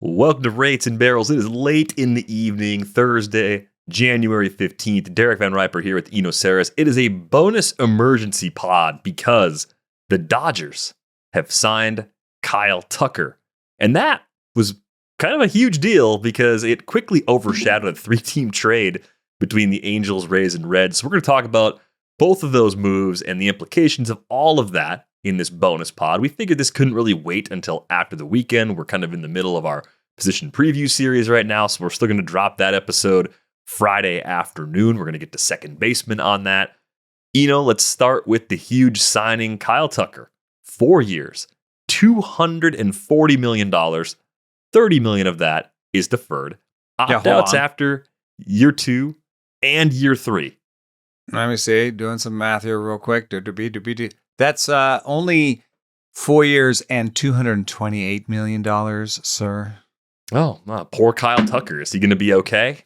Welcome to Rates and Barrels. It is late in the evening, Thursday, January 15th. Derek Van Riper here with Eno Saris. It is a bonus emergency pod because the Dodgers have signed Kyle Tucker. And that was kind of a huge deal because it quickly overshadowed a three-team trade between the Angels, Rays, and Reds. So we're going to talk about both of those moves and the implications of all of that in this bonus pod. We figured this couldn't really wait until after the weekend. We're kind of in the middle of our position preview series right now, so we're still going to drop that episode Friday afternoon. We're going to get to second baseman on that. Let's start with the huge signing, Kyle Tucker. 4 years, $240 million. $30 million of that is deferred. Opt-outs after year 2 and year 3. Let me see, doing some math here real quick. That's only 4 years and $228 million, sir. Oh, poor Kyle Tucker. Is he going to be okay?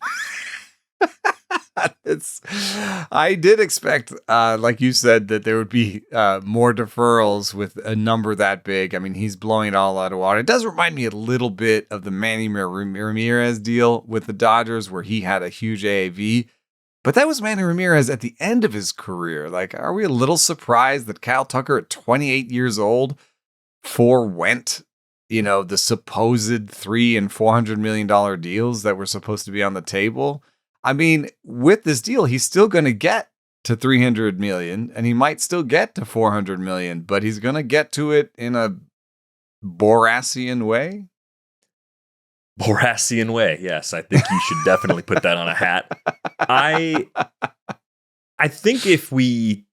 I did expect, like you said, that there would be more deferrals with a number that big. I mean, he's blowing it all out of water. It does remind me a little bit of the Manny Ramirez deal with the Dodgers, where he had a huge AAV. But that was Manny Ramirez at the end of his career. Like, are we a little surprised that Kyle Tucker at 28 years old forewent, the supposed $300 and $400 million deals that were supposed to be on the table? I mean, with this deal, he's still going to get to $300 million, and he might still get to $400 million, but he's going to get to it in a Borassian way. Borassian way, yes. I think you should definitely put that on a hat. I think if we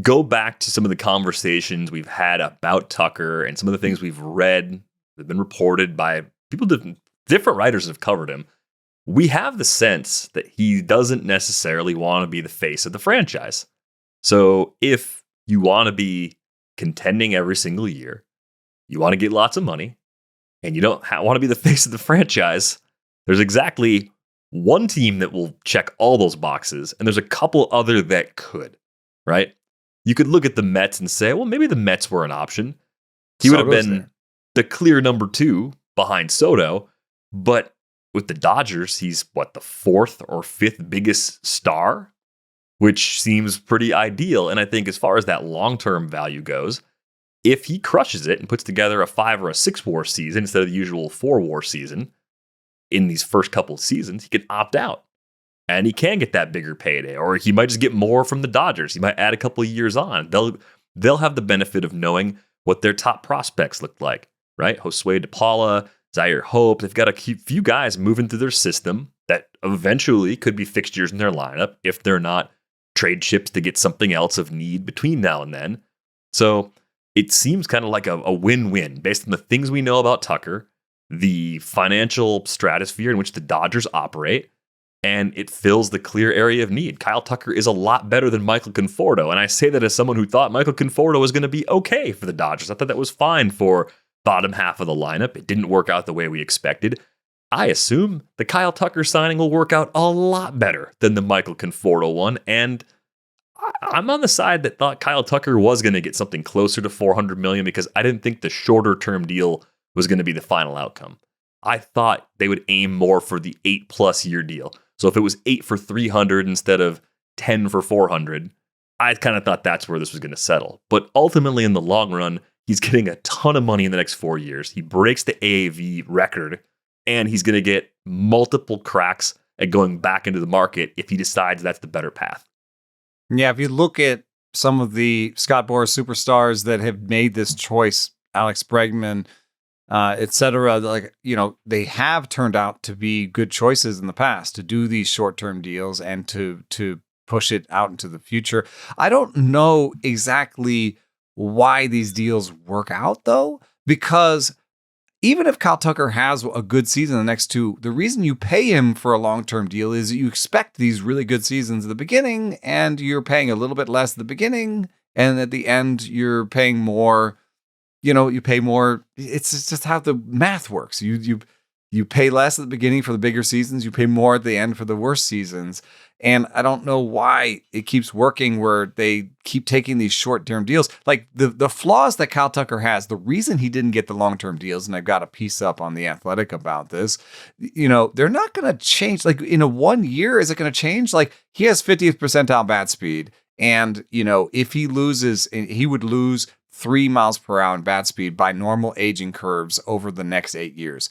go back to some of the conversations we've had about Tucker and some of the things we've read that have been reported by people, different writers that have covered him, we have the sense that he doesn't necessarily want to be the face of the franchise. So if you want to be contending every single year, you want to get lots of money, and you don't want to be the face of the franchise, there's exactly one team that will check all those boxes, and there's a couple other that could, right? You could look at the Mets and say, well, maybe the Mets were an option. He would have been the clear number 2 behind Soto, but with the Dodgers, he's the 4th or 5th biggest star, which seems pretty ideal. And I think as far as that long-term value goes, if he crushes it and puts together a 5 or a 6 WAR season instead of the usual 4 WAR season in these first couple of seasons, he can opt out and he can get that bigger payday, or he might just get more from the Dodgers. He might add a couple of years on. They'll have the benefit of knowing what their top prospects look like, right? Josue DePaula, Zaire Hope. They've got a few guys moving through their system that eventually could be fixtures in their lineup if they're not trade chips to get something else of need between now and then. So it seems kind of like a win-win based on the things we know about Tucker, the financial stratosphere in which the Dodgers operate, and it fills the clear area of need. Kyle Tucker is a lot better than Michael Conforto, and I say that as someone who thought Michael Conforto was going to be okay for the Dodgers. I thought that was fine for bottom half of the lineup. It didn't work out the way we expected. I assume the Kyle Tucker signing will work out a lot better than the Michael Conforto one, and I'm on the side that thought Kyle Tucker was going to get something closer to $400 million because I didn't think the shorter term deal was going to be the final outcome. I thought they would aim more for the 8+ year deal. So if it was 8 for $300 instead of 10 for $400, I kind of thought that's where this was going to settle. But ultimately, in the long run, he's getting a ton of money in the next 4 years. He breaks the AAV record, and he's going to get multiple cracks at going back into the market if he decides that's the better path. Yeah, if you look at some of the Scott Boras superstars that have made this choice, Alex Bregman, et cetera, they have turned out to be good choices in the past to do these short-term deals and to push it out into the future. I don't know exactly why these deals work out, though, because even if Kyle Tucker has a good season in the next 2, the reason you pay him for a long-term deal is you expect these really good seasons at the beginning, and you're paying a little bit less at the beginning, and at the end you're paying more. You pay more. It's just how the math works. You You pay less at the beginning for the bigger seasons. You pay more at the end for the worst seasons. And I don't know why it keeps working where they keep taking these short-term deals. Like the flaws that Kyle Tucker has, the reason he didn't get the long-term deals, and I've got a piece up on The Athletic about this, they're not going to change. Like in a 1 year, is it going to change? Like he has 50th percentile bat speed. And, if he loses, he would lose 3 miles per hour in bat speed by normal aging curves over the next 8 years.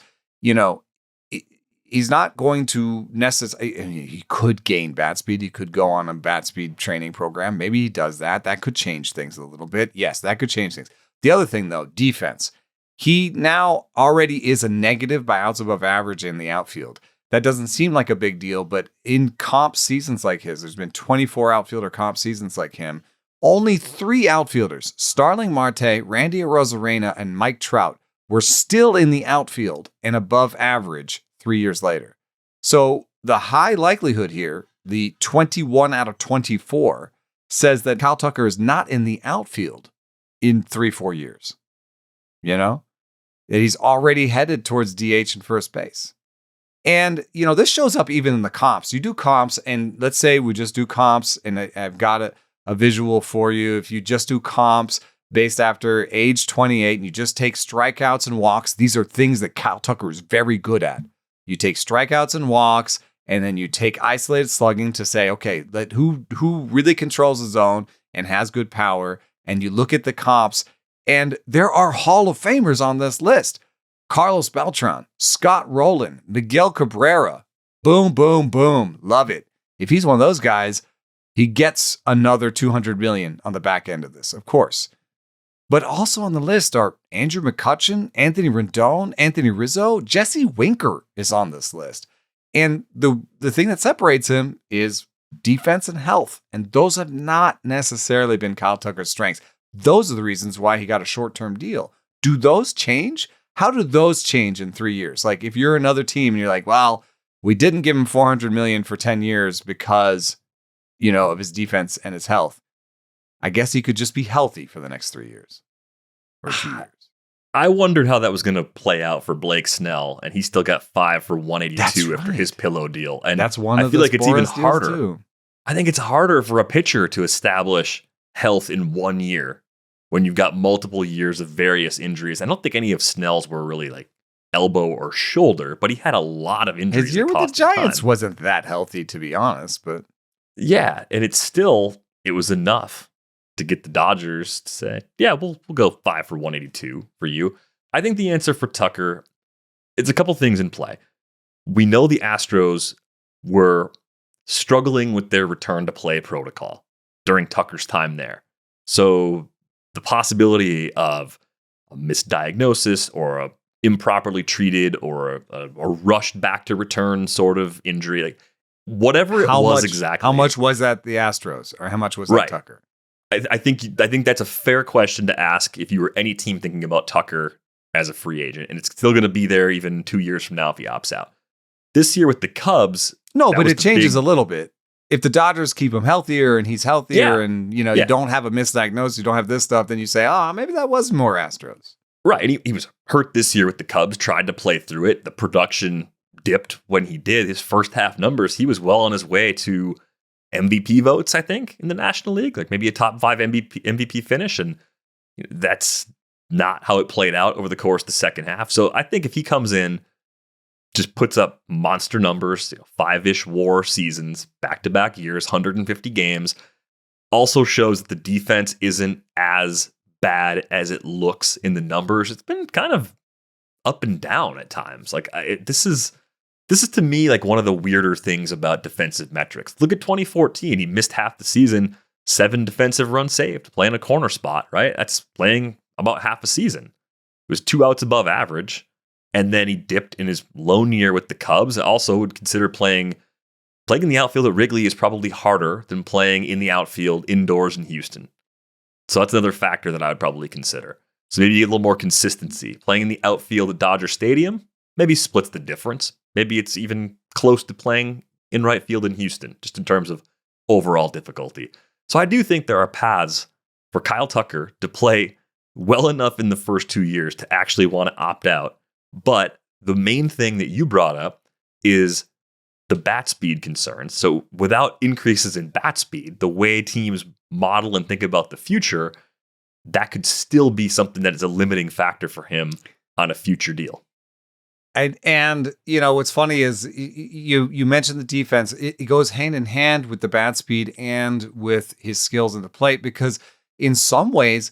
He's not going to necessarily, he could gain bat speed. He could go on a bat speed training program. Maybe he does that. That could change things a little bit. Yes, that could change things. The other thing, though, defense. He now already is a negative by outs above average in the outfield. That doesn't seem like a big deal, but in comp seasons like his, there's been 24 outfielder comp seasons like him. Only 3 outfielders, Starling Marte, Randy Arozarena, and Mike Trout, were still in the outfield and above average 3 years later. So the high likelihood here, the 21 out of 24, says that Kyle Tucker is not in the outfield in 3-4 years. That he's already headed towards DH and first base. And, this shows up even in the comps. You do comps, and let's say we just do comps, and I've got a visual for you. If you just do comps based after age 28 and you just take strikeouts and walks, these are things that Kyle Tucker is very good at. You take strikeouts and walks, and then you take isolated slugging to say, okay, who really controls the zone and has good power, and you look at the comps, and there are Hall of Famers on this list. Carlos Beltran, Scott Rowland, Miguel Cabrera. Boom, boom, boom. Love it. If he's one of those guys, he gets another $200 million on the back end of this, of course. But also on the list are Andrew McCutchen, Anthony Rendon, Anthony Rizzo. Jesse Winker is on this list. And the thing that separates him is defense and health. And those have not necessarily been Kyle Tucker's strengths. Those are the reasons why he got a short-term deal. Do those change? How do those change in 3 years? Like if you're another team and you're like, well, we didn't give him $400 million for 10 years because, of his defense and his health. I guess he could just be healthy for the next 3 years or 2 years. I wondered how that was going to play out for Blake Snell, and he still got 5 for 182 after his pillow deal. And that's one of I feel like it's even harder. Too. I think it's harder for a pitcher to establish health in 1 year when you've got multiple years of various injuries. I don't think any of Snell's were really like elbow or shoulder, but he had a lot of injuries. His year with the Giants wasn't that healthy, to be honest, but yeah, and it was enough to get the Dodgers to say, yeah, we'll go 5 for 182 for you. I think the answer for Tucker, it's a couple things in play. We know the Astros were struggling with their return to play protocol during Tucker's time there. So the possibility of a misdiagnosis or a improperly treated or a rushed back to return sort of injury, like whatever it was exactly. How much was that the Astros, or how much was that Tucker? I think that's a fair question to ask if you were any team thinking about Tucker as a free agent, and it's still going to be there even 2 years from now if he opts out. This year with the Cubs, no, but it changes a little bit. If the Dodgers keep him healthier and he's healthier, and you don't have a misdiagnosis, you don't have this stuff, then you say, maybe that was more Astros. Right. He was hurt this year with the Cubs, tried to play through it. The production dipped when he did. His first half numbers, he was well on his way to MVP votes, I think, in the National League, like maybe a top 5 MVP finish. And that's not how it played out over the course of the second half. So I think if he comes in, just puts up monster numbers, 5-ish WAR seasons, back-to-back years, 150 games, also shows that the defense isn't as bad as it looks in the numbers. It's been kind of up and down at times. Like this is to me like one of the weirder things about defensive metrics. Look at 2014. He missed half the season, 7 defensive runs saved, playing a corner spot, right? That's playing about half a season. It was 2 outs above average. And then he dipped in his lone year with the Cubs. I also would consider playing in the outfield at Wrigley is probably harder than playing in the outfield indoors in Houston. So that's another factor that I would probably consider. So maybe a little more consistency. Playing in the outfield at Dodger Stadium maybe splits the difference. Maybe it's even close to playing in right field in Houston, just in terms of overall difficulty. So I do think there are paths for Kyle Tucker to play well enough in the first 2 years to actually want to opt out. But the main thing that you brought up is the bat speed concerns. So without increases in bat speed, the way teams model and think about the future, that could still be something that is a limiting factor for him on a future deal. And what's funny is you mentioned the defense. It goes hand in hand with the bat speed and with his skills in the plate, because in some ways,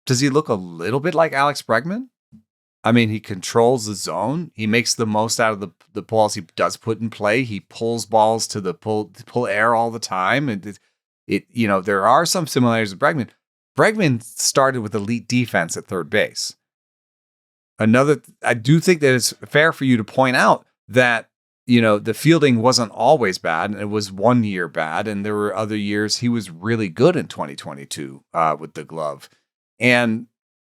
does he look a little bit like Alex Bregman? I mean, he controls the zone. He makes the most out of the balls he does put in play. He pulls balls to the pull air all the time. And there are some similarities with Bregman. Bregman started with elite defense at third base. I do think that it's fair for you to point out that, the fielding wasn't always bad, and it was one year bad, and there were other years he was really good in 2022 with the glove. And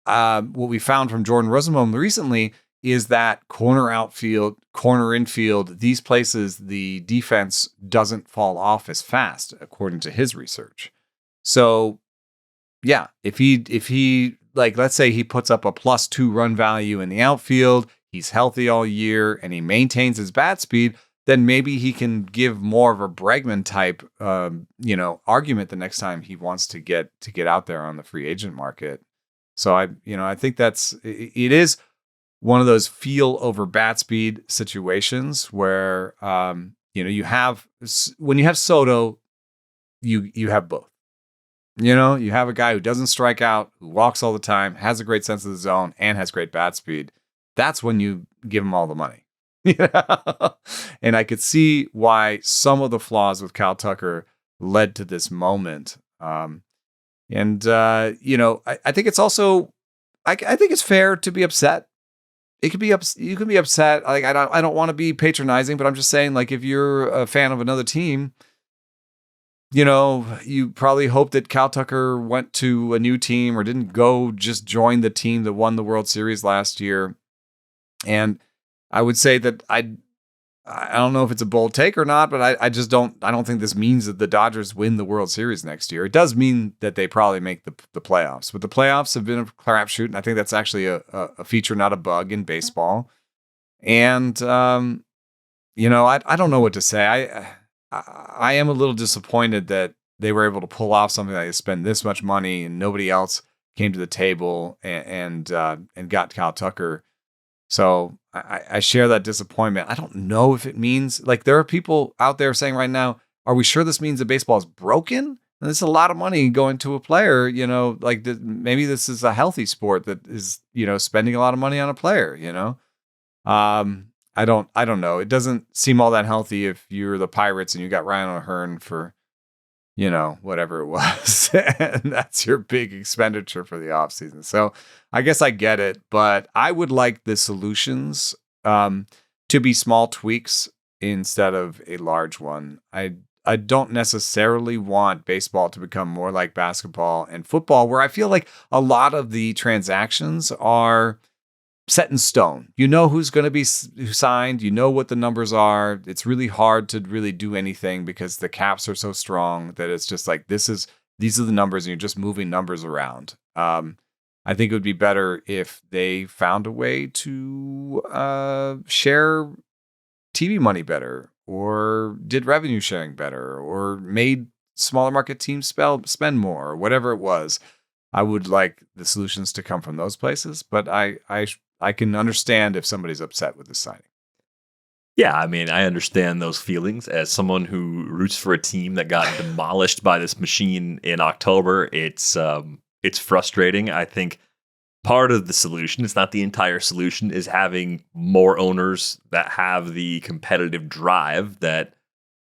what we found from Jordan Rosenbaum recently is that corner outfield, corner infield, these places, the defense doesn't fall off as fast, according to his research. So, yeah, if he like, let's say he puts up a +2 run value in the outfield, he's healthy all year, and he maintains his bat speed, then maybe he can give more of a Bregman type, argument the next time he wants to get out there on the free agent market. So I think it is one of those feel over bat speed situations where, you have, when you have Soto, you have both. You have a guy who doesn't strike out, who walks all the time, has a great sense of the zone, and has great bat speed. That's when you give him all the money. And I could see why some of the flaws with Kyle Tucker led to this moment. I think it's also, I think it's fair to be upset. You can be upset. Like, I don't want to be patronizing, but I'm just saying, like, if you're a fan of another team, you probably hope that Kyle Tucker went to a new team or didn't go just join the team that won the World Series last year. And I would say that I don't know if it's a bold take or not, but I don't think this means that the Dodgers win the World Series next year. It does mean that they probably make the playoffs, but the playoffs have been a crapshoot, and I think that's actually a feature, not a bug in baseball. And I don't know what to say. I am a little disappointed that they were able to pull off something like spend this much money and nobody else came to the table and got Kyle Tucker. So I share that disappointment. I don't know if it means, like, there are people out there saying right now, are we sure this means that baseball is broken? And it's a lot of money going to a player, maybe this is a healthy sport that is, spending a lot of money on a player, I don't know. It doesn't seem all that healthy if you're the Pirates and you got Ryan O'Hearn for, whatever it was. And that's your big expenditure for the offseason. So I guess I get it, but I would like the solutions to be small tweaks instead of a large one. I don't necessarily want baseball to become more like basketball and football, where I feel like a lot of the transactions are set in stone. You know who's going to be signed. You know what the numbers are. It's really hard to really do anything because the caps are so strong that it's just like, these are the numbers, and you're just moving numbers around. I think it would be better if they found a way to share TV money better, or did revenue sharing better, or made smaller market teams spend more, or whatever it was. I would like the solutions to come from those places, but I can understand if somebody's upset with the signing. Yeah, I mean, I understand those feelings as someone who roots for a team that got demolished by this machine in October. It's frustrating. I think part of the solution, it's not the entire solution, is having more owners that have the competitive drive that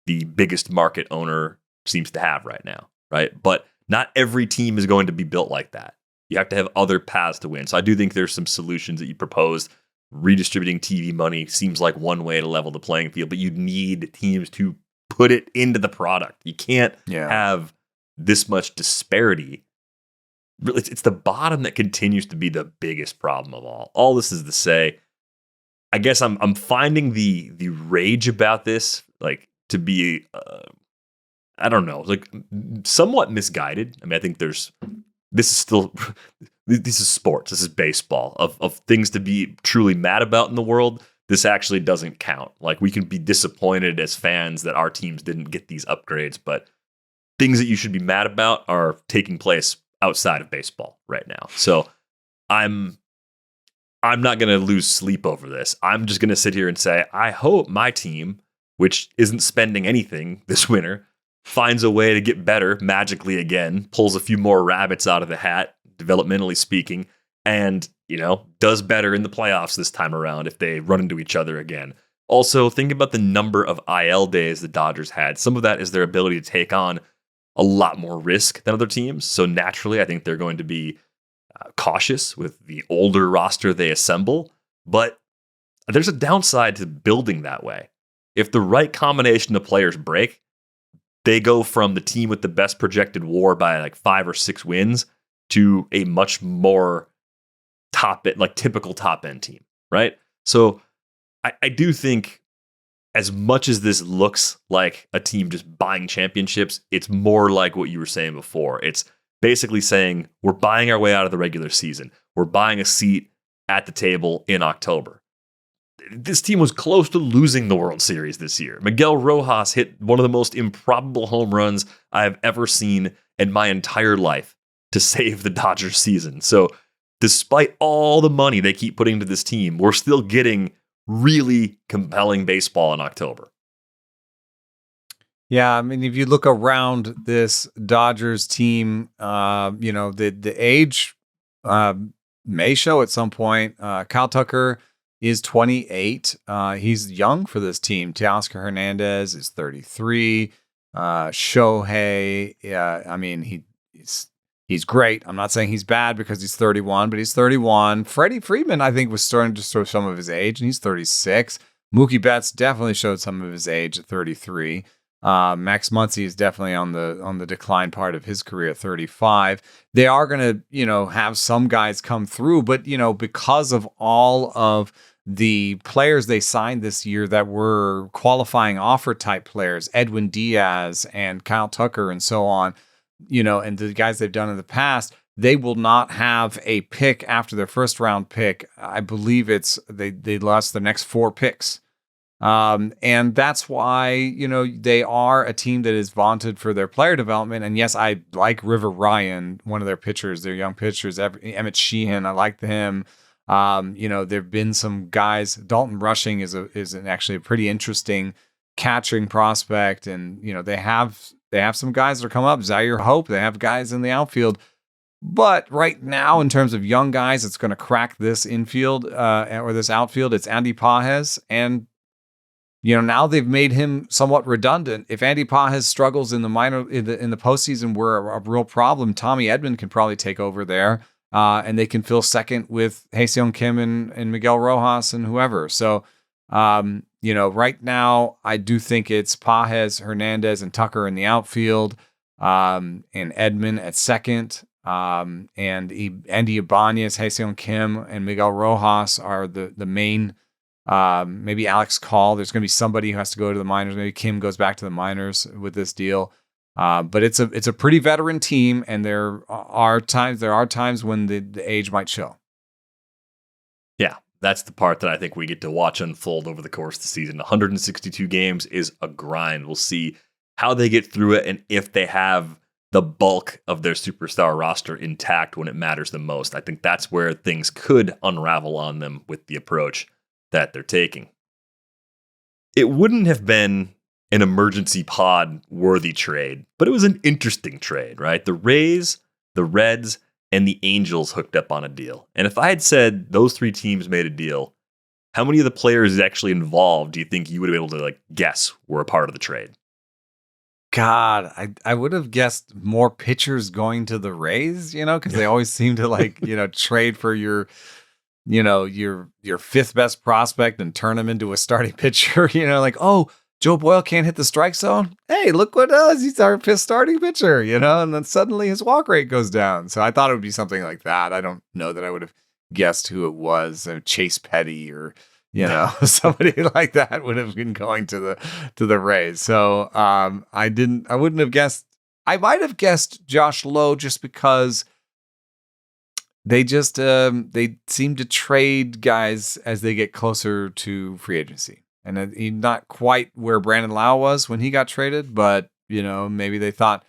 the biggest market owner seems to have right now, right? But not every team is going to be built like that. You have to have other paths to win. So I do think there's some solutions that you proposed. Redistributing TV money seems like one way to level the playing field, but you need teams to put it into the product. You can't have this much disparity. It's the bottom that continues to be the biggest problem of all. All this is to say, I guess I'm finding the rage about this like to be I don't know, like somewhat misguided. I mean, I think this is sports. This is baseball of things to be truly mad about in the world. this actually doesn't count. Like, we can be disappointed as fans that our teams didn't get these upgrades, but things that you should be mad about are taking place outside of baseball right now. So I'm not going to lose sleep over this. I'm just going to sit here and say, I hope my team, which isn't spending anything this winter, finds a way to get better magically again, pulls a few more rabbits out of the hat, developmentally speaking, and, does better in the playoffs this time around if they run into each other again. Also, think about the number of IL days the Dodgers had. Some of that is their ability to take on a lot more risk than other teams. So naturally, I think they're going to be cautious with the older roster they assemble. But there's a downside to building that way. If the right combination of players break, they go from the team with the best projected WAR by like 5 or 6 wins to a much more typical top end team, right? So I do think, as much as this looks like a team just buying championships, it's more like what you were saying before. It's basically saying we're buying our way out of the regular season. We're buying a seat at the table in October. This team was close to losing the World Series this year. Miguel Rojas hit one of the most improbable home runs I have ever seen in my entire life to save the Dodgers season. So despite all the money they keep putting into this team, we're still getting really compelling baseball in October. Yeah, I mean, if you look around this Dodgers team, the age may show at some point. Kyle Tucker is 28. He's young for this team. Teoscar Hernandez is 33. Shohei, he's great. I'm not saying he's bad because he's 31, but he's 31. Freddie Freeman, I think, was starting to show some of his age, and he's 36. Mookie Betts definitely showed some of his age at 33. Max Muncy is definitely on the decline part of his career at 35. They are going to, have some guys come through, but, because of all of the players they signed this year that were qualifying offer type players, Edwin Diaz and Kyle Tucker and so on, and the guys they've done in the past, they will not have a pick after their first round pick. I believe they lost their next 4 picks. And that's why, they are a team that is vaunted for their player development. And yes, I like River Ryan, one of their pitchers, their young pitchers, Emmett Sheehan. I like him. There've been some guys. Dalton Rushing is actually a pretty interesting catching prospect. And, they have some guys that are coming up. Zaire Hope, they have guys in the outfield. But right now, in terms of young guys, it's going to crack this infield or this outfield. It's Andy Pages. And, now they've made him somewhat redundant. If Andy Pages struggles in the postseason, we're a real problem. Tommy Edman can probably take over there. And they can fill second with Hae-Seong Kim and Miguel Rojas and whoever. So, right now, I do think it's Pages, Hernandez, and Tucker in the outfield, and Edman at second. And Andy Ibanez, Hae-Seong Kim, and Miguel Rojas are the main. Maybe Alex Call. There's going to be somebody who has to go to the minors. Maybe Kim goes back to the minors with this deal. But it's a pretty veteran team, and there are times when the age might show. Yeah, that's the part that I think we get to watch unfold over the course of the season. 162 games is a grind. We'll see how they get through it and if they have the bulk of their superstar roster intact when it matters the most. I think that's where things could unravel on them with the approach that they're taking. It wouldn't have been an emergency pod worthy trade, but it was an interesting trade, right? The Rays, the Reds, and the Angels hooked up on a deal. And if I had said those 3 teams made a deal, how many of the players actually involved do you think you would have been able to guess were a part of the trade? God, I would have guessed more pitchers going to the Rays, because they always seem to trade for your 5th best prospect and turn him into a starting pitcher, oh, Joe Boyle can't hit the strike zone. Hey, look what he's our 5th starting pitcher, and then suddenly his walk rate goes down. So I thought it would be something like that. I don't know that I would have guessed who it was, Chase Petty or, somebody like that would have been going to the Rays. So I wouldn't have guessed. I might have guessed Josh Lowe just because they just they seem to trade guys as they get closer to free agency. And he's not quite where Brandon Lau was when he got traded, but maybe they thought.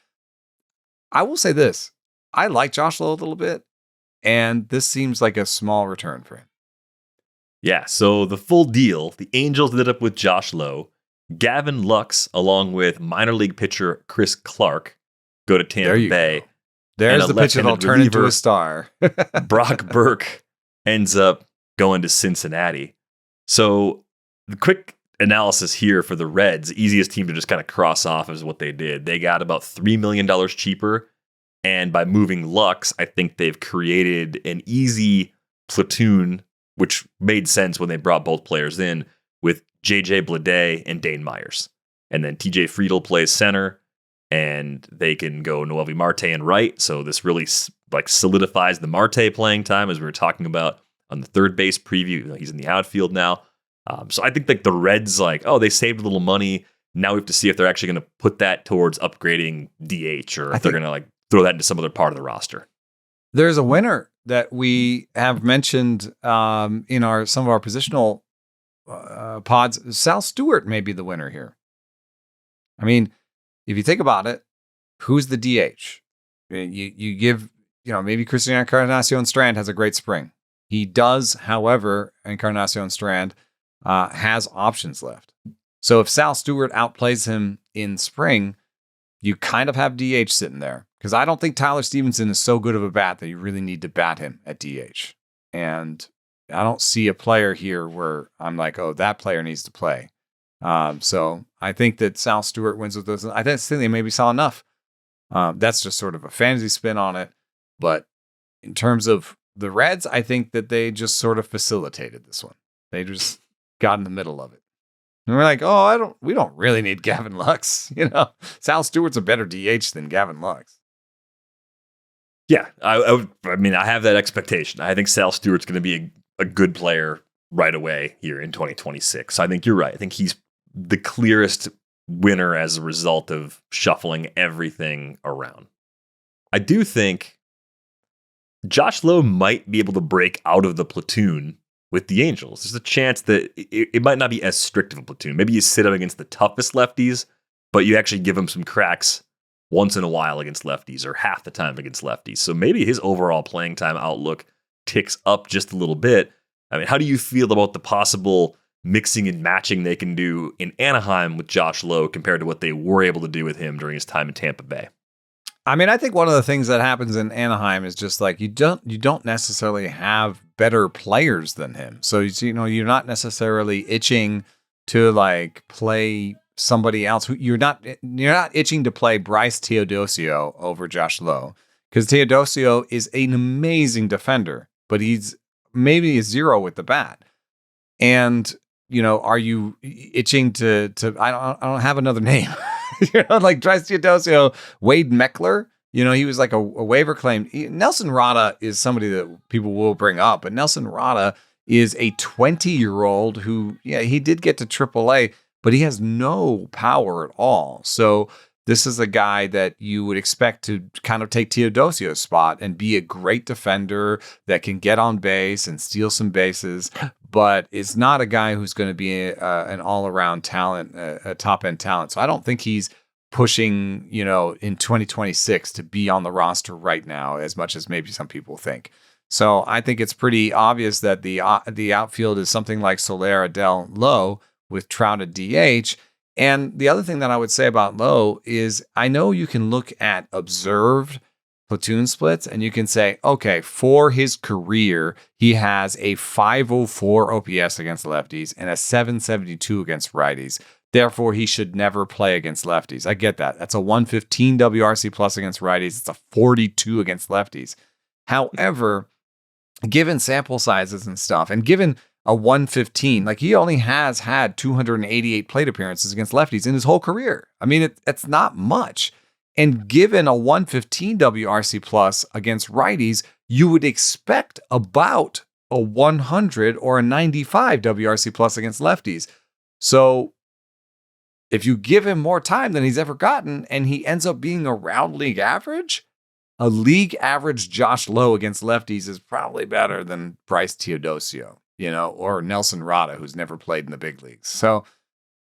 I will say this: I like Josh Lowe a little bit, and this seems like a small return for him. Yeah. So the full deal: the Angels ended up with Josh Lowe, Gavin Lux, along with minor league pitcher Chris Clark, go to Tampa Bay. There's the pitcher that'll turn into a star. Brock Burke ends up going to Cincinnati. So the quick analysis here for the Reds, easiest team to just kind of cross off is what they did. They got about $3 million cheaper. And by moving Lux, I think they've created an easy platoon, which made sense when they brought both players in, with JJ Bleday and Dane Myers. And then TJ Friedl plays center, and they can go Noelvi Marte and right. So this really solidifies the Marte playing time, as we were talking about on the third base preview. He's in the outfield now. So I think the Reds, they saved a little money. Now we have to see if they're actually going to put that towards upgrading DH, or if they're going to throw that into some other part of the roster. There's a winner that we have mentioned in some of our positional pods. Sal Stewart may be the winner here. I mean, if you think about it, who's the DH? You give, maybe Cristian Encarnacion Strand has a great spring. He does, however, Encarnacion Strand has options left. So if Sal Stewart outplays him in spring, you kind of have DH sitting there. Because I don't think Tyler Stevenson is so good of a bat that you really need to bat him at DH. And I don't see a player here where I'm like, oh, that player needs to play. So I think that Sal Stewart wins with those. I think they maybe saw enough. That's just sort of a fantasy spin on it. But in terms of the Reds, I think that they just sort of facilitated this one. They just got in the middle of it. And we're like, oh, we don't really need Gavin Lux. Sal Stewart's a better DH than Gavin Lux. Yeah, I have that expectation. I think Sal Stewart's going to be a good player right away here in 2026. So I think you're right. I think he's the clearest winner as a result of shuffling everything around. I do think Josh Lowe might be able to break out of the platoon with the Angels. There's a chance that it might not be as strict of a platoon. Maybe you sit up against the toughest lefties, but you actually give him some cracks once in a while against lefties, or half the time against lefties. So maybe his overall playing time outlook ticks up just a little bit. I mean, how do you feel about the possible mixing and matching they can do in Anaheim with Josh Lowe compared to what they were able to do with him during his time in Tampa Bay? I mean, I think one of the things that happens in Anaheim is just you don't necessarily have better players than him. So you're not necessarily itching to play somebody else who you're not itching to play Bryce Teodosio over Josh Lowe, because Teodosio is an amazing defender, but he's maybe a zero with the bat. And are you itching to I don't have another name. Bryce Teodosio, Wade Meckler, he was like a waiver claim. Nelson Rada is somebody that people will bring up, but Nelson Rada is a 20-year-old who, he did get to AAA, but he has no power at all. So this is a guy that you would expect to kind of take Teodosio's spot and be a great defender that can get on base and steal some bases, but it's not a guy who's going to be an all-around talent, a top-end talent. So I don't think he's pushing, in 2026 to be on the roster right now as much as maybe some people think. So I think it's pretty obvious that the outfield is something like Soler, Adell, Lowe, with Trout at DH. And the other thing that I would say about Lowe is I know you can look at observed platoon splits and you can say, okay, for his career, he has a 504 OPS against lefties and a 772 against righties. Therefore, he should never play against lefties. I get that. That's a 115 WRC plus against righties. It's a 42 against lefties. However, given sample sizes and stuff, and given a 115, he only has had 288 plate appearances against lefties in his whole career. I mean, it's not much. And given a 115 WRC plus against righties, you would expect about a 100 or a 95 WRC plus against lefties. So if you give him more time than he's ever gotten and he ends up being around league average, a league average Josh Lowe against lefties is probably better than Bryce Teodosio, or Nelson Rada, who's never played in the big leagues. So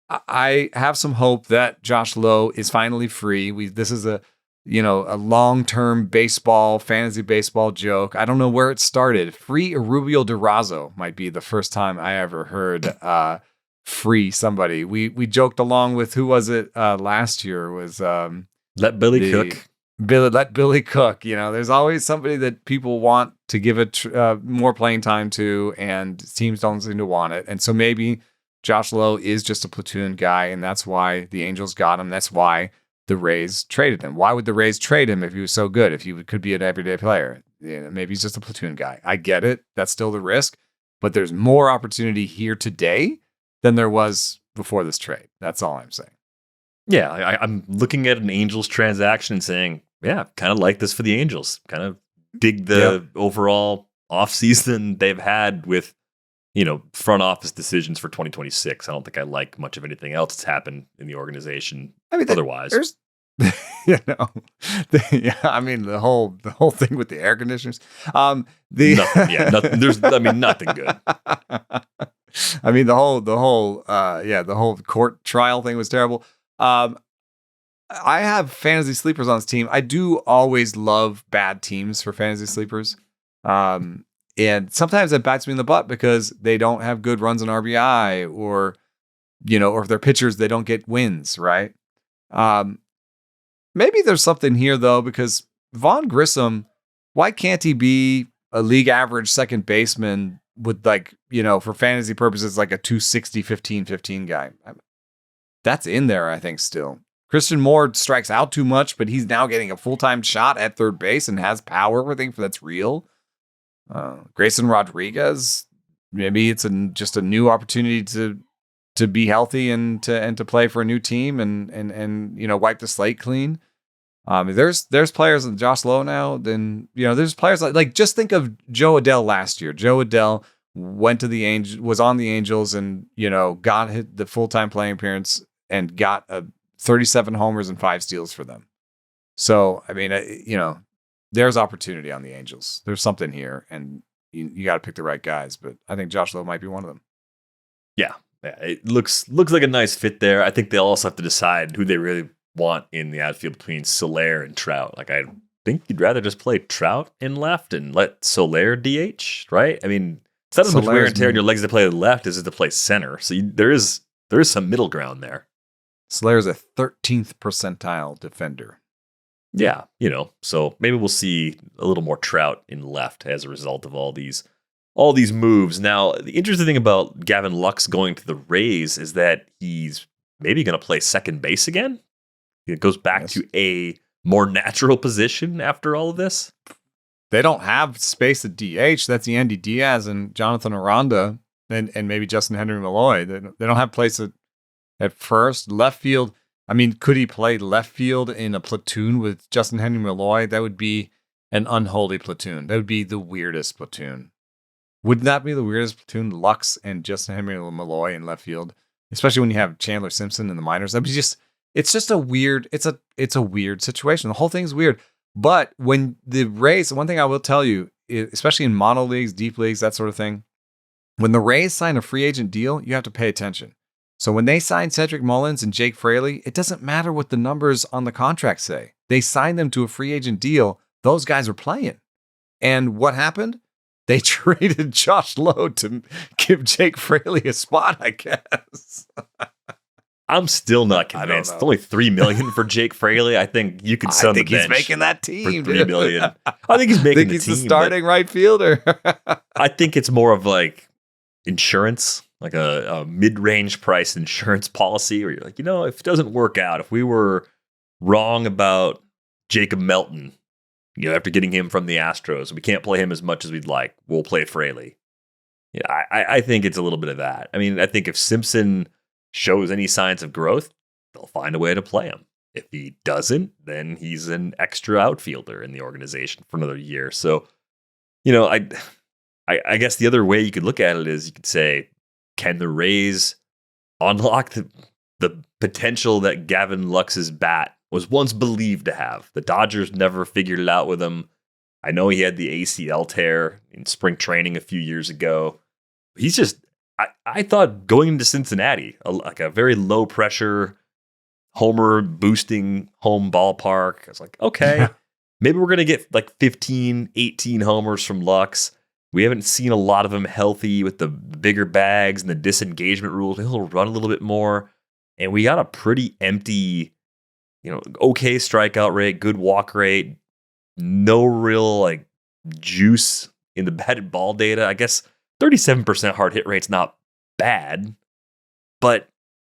I have some hope that Josh Lowe is finally free. This is a long-term fantasy baseball joke. I don't know where it started. Free Rubio Durazo might be the first time I ever heard free somebody. We joked along with, who was it last year? Was Let Billy cook. Let Billy cook. There's always somebody that people want to give it more playing time to, and teams don't seem to want it. And so maybe Josh Lowe is just a platoon guy, and that's why the Angels got him. That's why the Rays traded him. Why would the Rays trade him if he was so good, if he could be an everyday player? Maybe he's just a platoon guy. I get it. That's still the risk, but there's more opportunity here today than there was before this trade. That's all I'm saying. Yeah, I'm looking at an Angels transaction and saying, yeah, kind of like this for the Angels. Kind of dig the overall offseason they've had with, front office decisions for 2026. I don't think I like much of anything else that's happened in the organization otherwise. The whole thing with the air conditioners. Nothing good. The whole court trial thing was terrible. I have fantasy sleepers on this team. I do always love bad teams for fantasy sleepers. And sometimes it bites me in the butt because they don't have good runs on RBI, or if they're pitchers, they don't get wins, right? Maybe there's something here, though, because Vaughn Grissom, why can't he be a league average second baseman with, for fantasy purposes, like a 260, 15 guy? That's in there, I think, still. Christian Moore strikes out too much, but he's now getting a full-time shot at third base and has power. I think that's real. Grayson Rodriguez, maybe it's just a new opportunity to be healthy and to play for a new team and wipe the slate clean. There's players like Josh Lowe now. Then there's players like just think of Joe Adell last year. Joe Adell went to the Angels, was on the Angels, and got the full-time playing appearance and got 37 homers and 5 steals for them. So there's opportunity on the Angels. There's something here, and you got to pick the right guys. But I think Josh Lowe might be one of them. Yeah, it looks like a nice fit there. I think they'll also have to decide who they really want in the outfield between Soler and Trout. I think you'd rather just play Trout in left and let Soler DH, right? I mean, it's not as much wear and tear on your legs to play left as it to play center. So there is some middle ground there. Soler's a 13th percentile defender. Yeah, so maybe we'll see a little more Trout in left as a result of all these moves. Now, the interesting thing about Gavin Lux going to the Rays is that he's maybe going to play second base again. It goes back to a more natural position after all of this. They don't have space at DH. That's Andy Diaz and Jonathan Aranda and maybe Justin Henry Malloy. They don't have place at first. Left field. I mean, could he play left field in a platoon with Justin Henry Malloy? That would be an unholy platoon. That would be the weirdest platoon. Wouldn't that be the weirdest platoon? Lux and Justin Henry Malloy in left field, especially when you have Chandler Simpson in the minors. That'd be it's a weird situation. The whole thing's weird. But when the Rays, one thing I will tell you, especially in mono leagues, deep leagues, that sort of thing, when the Rays sign a free agent deal, you have to pay attention. So when they sign Cedric Mullins and Jake Fraley, it doesn't matter what the numbers on the contract say. They signed them to a free agent deal. Those guys are playing. And what happened? They traded Josh Lowe to give Jake Fraley a spot, I guess. I'm still not convinced. It's only $3 million for Jake Fraley. I think you could sell the bench. I think he's making that team for $3 million. I think he's making the team. He's the starting right fielder. I think it's more of like insurance. Like a mid-range price insurance policy where you're like, if it doesn't work out, if we were wrong about Jacob Melton, after getting him from the Astros, we can't play him as much as we'd like, we'll play Fraley. Yeah, I think it's a little bit of that. I mean, I think if Simpson shows any signs of growth, they'll find a way to play him. If he doesn't, then he's an extra outfielder in the organization for another year. So, I guess the other way you could look at it is you could say, can the Rays unlock the potential that Gavin Lux's bat was once believed to have. The Dodgers never figured it out with him. I know he had the ACL tear in spring training a few years ago. He's just, I thought going into Cincinnati, like a very low pressure, homer boosting home ballpark. I was like, okay, maybe we're going to get like 15, 18 homers from Lux. We haven't seen a lot of him healthy with the bigger bags and the disengagement rules. Maybe he'll run a little bit more. And we got a pretty empty, okay strikeout rate, good walk rate, no real like juice in the batted ball data. I guess 37% hard hit rate's not bad, but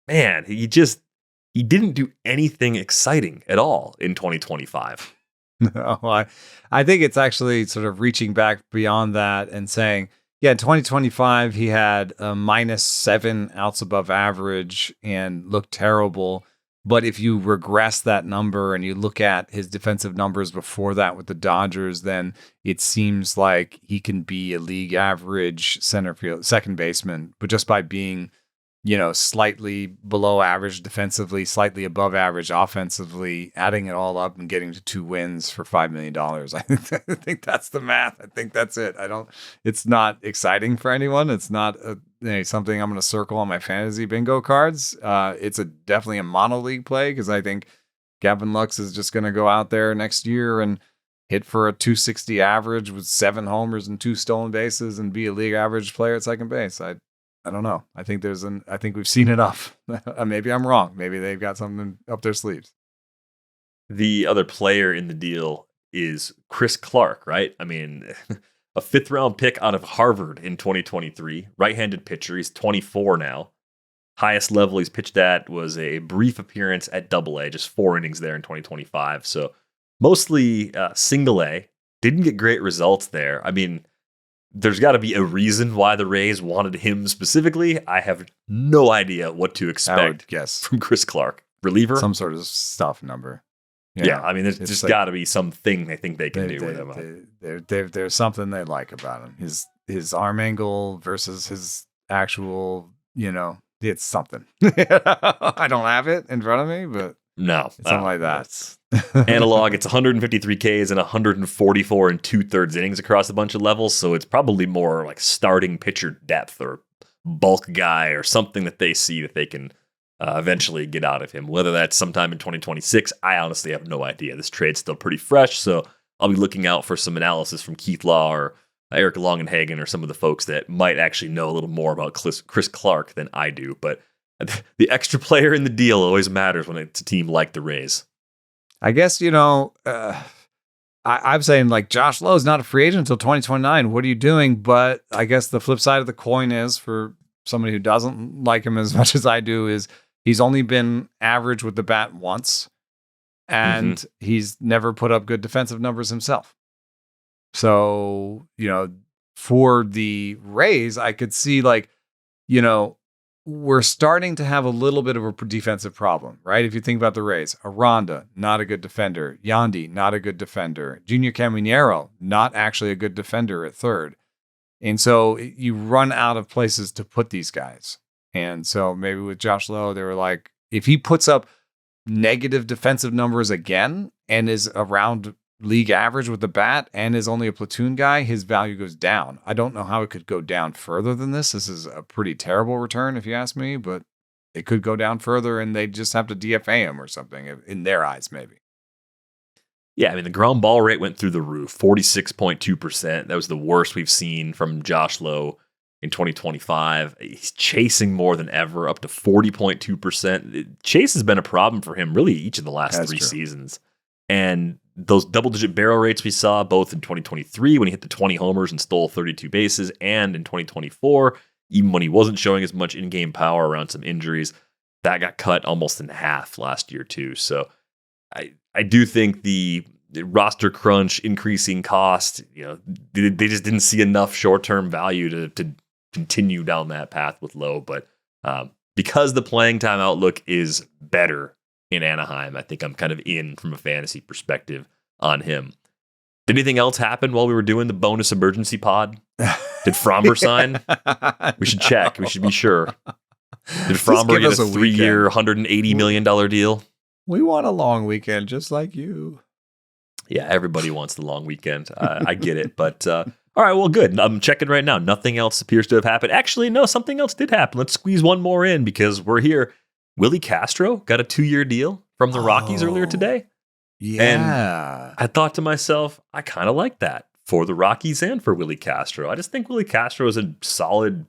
man, he didn't do anything exciting at all in 2025. No, I think it's actually sort of reaching back beyond that and saying, yeah, in 2025, he had a -7 outs above average and looked terrible. But if you regress that number and you look at his defensive numbers before that with the Dodgers, then it seems like he can be a league average second baseman, but just by being, slightly below average defensively, slightly above average offensively, adding it all up and getting to 2 wins for $5 million. I think that's the math. I think that's it. It's not exciting for anyone. It's not something I'm going to circle on my fantasy bingo cards. It's definitely a mono league play because I think Gavin Lux is just going to go out there next year and hit for a 260 average with 7 homers and 2 stolen bases and be a league average player at second base. I don't know. I think we've seen enough. Maybe I'm wrong. Maybe they've got something up their sleeves. The other player in the deal is Chris Clark, right? I mean, a 5th round pick out of Harvard in 2023, right-handed pitcher. He's 24 now. Highest level he's pitched at was a brief appearance at Double-A, just 4 innings there in 2025. So mostly Single-A. Didn't get great results there. I mean, there's got to be a reason why the Rays wanted him specifically. I have no idea what to expect from Chris Clark. Reliever? Some sort of stuff number. Yeah, I mean, there's just got to be something they think they can do with him. There's something they like about him. His arm angle versus his actual, it's something. I don't have it in front of me, but no, something like that. Analog, it's 153 Ks and 144 and 2/3 innings across a bunch of levels. So it's probably more like starting pitcher depth or bulk guy or something that they see that they can eventually get out of him. Whether that's sometime in 2026, I honestly have no idea. This trade's still pretty fresh, so I'll be looking out for some analysis from Keith Law or Eric Longenhagen or some of the folks that might actually know a little more about Chris Clark than I do. But the extra player in the deal always matters when it's a team like the Rays. I guess, I'm saying like Josh Lowe's not a free agent until 2029. What are you doing? But I guess the flip side of the coin is, for somebody who doesn't like him as much as I do, is he's only been average with the bat once, and he's never put up good defensive numbers himself. So, for the Rays, I could see we're starting to have a little bit of a defensive problem, right? If you think about the Rays, Aranda, not a good defender. Yandy, not a good defender. Junior Caminero, not actually a good defender at third. And so you run out of places to put these guys. And so maybe with Josh Lowe, they were like, if he puts up negative defensive numbers again and is around league average with the bat and is only a platoon guy, his value goes down. I don't know how it could go down further than this. This is a pretty terrible return, if you ask me, but it could go down further and they just have to DFA him or something in their eyes, maybe. Yeah, I mean, the ground ball rate went through the roof, 46.2%. That was the worst we've seen from Josh Lowe in 2025. He's chasing more than ever, up to 40.2%. Chase has been a problem for him really each of the last 3 seasons. And those double-digit barrel rates we saw both in 2023 when he hit the 20 homers and stole 32 bases, and in 2024, even when he wasn't showing as much in-game power around some injuries, that got cut almost in half last year too. So I do think the roster crunch, increasing cost, they just didn't see enough short-term value to continue down that path with Lowe. But because the playing time outlook is better in Anaheim, I think I'm kind of in from a fantasy perspective on him. Did anything else happen while we were doing the bonus emergency pod? Did Fromber sign? We should check. We should be sure. Did Fromber get a 3-year, $180 million deal? We want a long weekend just like you. Yeah, everybody wants the long weekend. I get it. But all right, well, good. I'm checking right now. Nothing else appears to have happened. Actually, no, something else did happen. Let's squeeze one more in because we're here. Willi Castro got a 2-year deal from the Rockies earlier today. Yeah. And I thought to myself, I kind of like that for the Rockies and for Willi Castro. I just think Willi Castro is a solid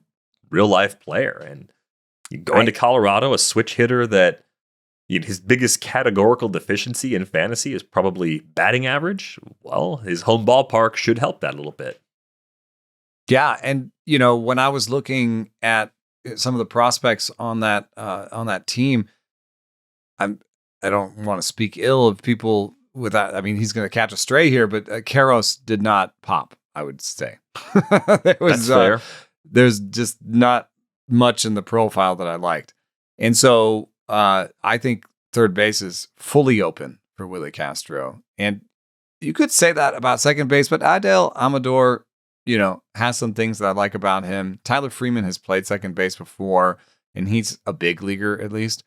real-life player. And you go into Colorado, a switch hitter that his biggest categorical deficiency in fantasy is probably batting average. Well, his home ballpark should help that a little bit. Yeah, and when I was looking at some of the prospects on that team, I don't want to speak ill of people without. I mean, he's going to catch a stray here, but Karros did not pop. I would say That's fair. There's just not much in the profile that I liked, and so I think third base is fully open for Willi Castro, and you could say that about second base, but Adel Amador, has some things that I like about him. Tyler Freeman has played second base before, and he's a big leaguer at least.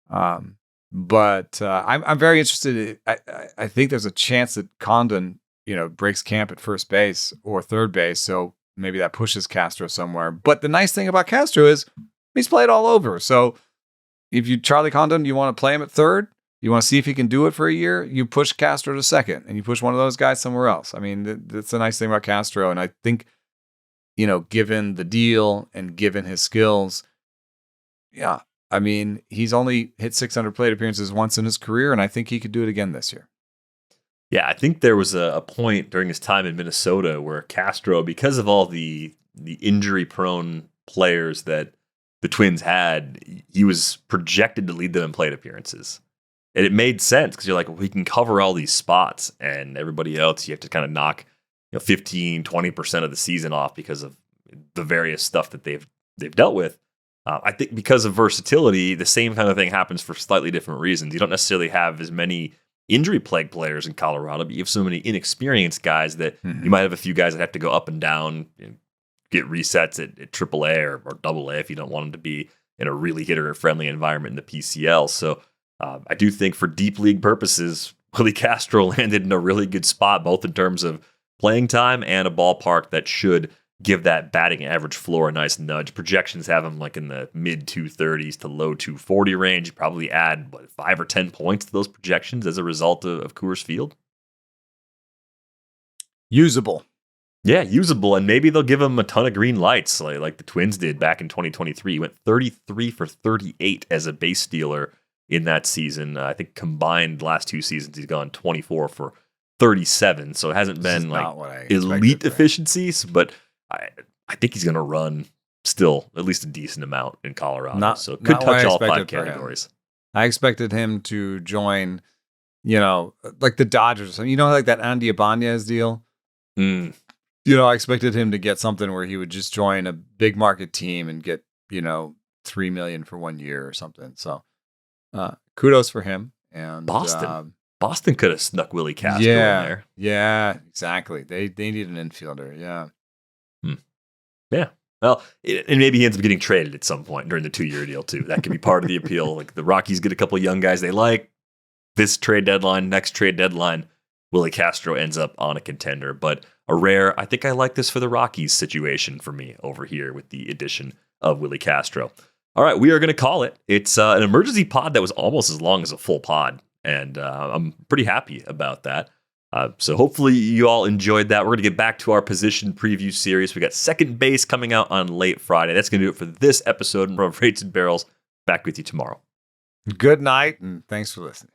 But I'm very interested. I think there's a chance that Condon, breaks camp at first base or third base, so maybe that pushes Castro somewhere. But the nice thing about Castro is he's played all over. So if you Charlie Condon, you want to play him at third, you want to see if he can do it for a year, you push Castro to second, and you push one of those guys somewhere else. I mean, that's the nice thing about Castro, and I think, given the deal and given his skills, yeah, I mean, he's only hit 600 plate appearances once in his career, and I think he could do it again this year. Yeah, I think there was a point during his time in Minnesota where Castro, because of all the injury-prone players that the Twins had, he was projected to lead them in plate appearances. And it made sense because you're like, well, we can cover all these spots, and everybody else, you have to kind of knock 15, 20% of the season off because of the various stuff that they've dealt with. I think because of versatility, the same kind of thing happens for slightly different reasons. You don't necessarily have as many injury-plagued players in Colorado, but you have so many inexperienced guys that you might have a few guys that have to go up and down, get resets at AAA or AA if you don't want them to be in a really hitter-friendly environment in the PCL. So I do think for deep league purposes, Willi Castro landed in a really good spot, both in terms of playing time and a ballpark that should give that batting average floor a nice nudge. Projections have him like in the mid 230s to low 240 range. You probably add 5 or 10 points to those projections as a result of Coors Field. Usable. Yeah, usable. And maybe they'll give him a ton of green lights like the Twins did back in 2023. He went 33 for 38 as a base stealer in that season. I think combined last two seasons, he's gone 24 for 37. So it hasn't been like elite efficiencies, but I think he's going to run still at least a decent amount in Colorado. So could touch all 5 categories. I expected him to join, like the Dodgers. Like that Andy Ibanez deal. I expected him to get something where he would just join a big market team and get, $3 million for 1 year or something. So kudos for him. And Boston could have snuck Willi Castro in there. Yeah, exactly. They need an infielder. Yeah. Yeah. Well, and maybe he ends up getting traded at some point during the 2-year deal too. That could be part of the appeal. Like the Rockies get a couple of young guys they like. This trade deadline, next trade deadline, Willi Castro ends up on a contender. But a rare, I think I like this for the Rockies situation for me over here with the addition of Willi Castro. All right, we are going to call it. It's an emergency pod that was almost as long as a full pod. And I'm pretty happy about that. So hopefully you all enjoyed that. We're going to get back to our position preview series. We got second base coming out on late Friday. That's going to do it for this episode of Rates and Barrels. Back with you tomorrow. Good night, and thanks for listening.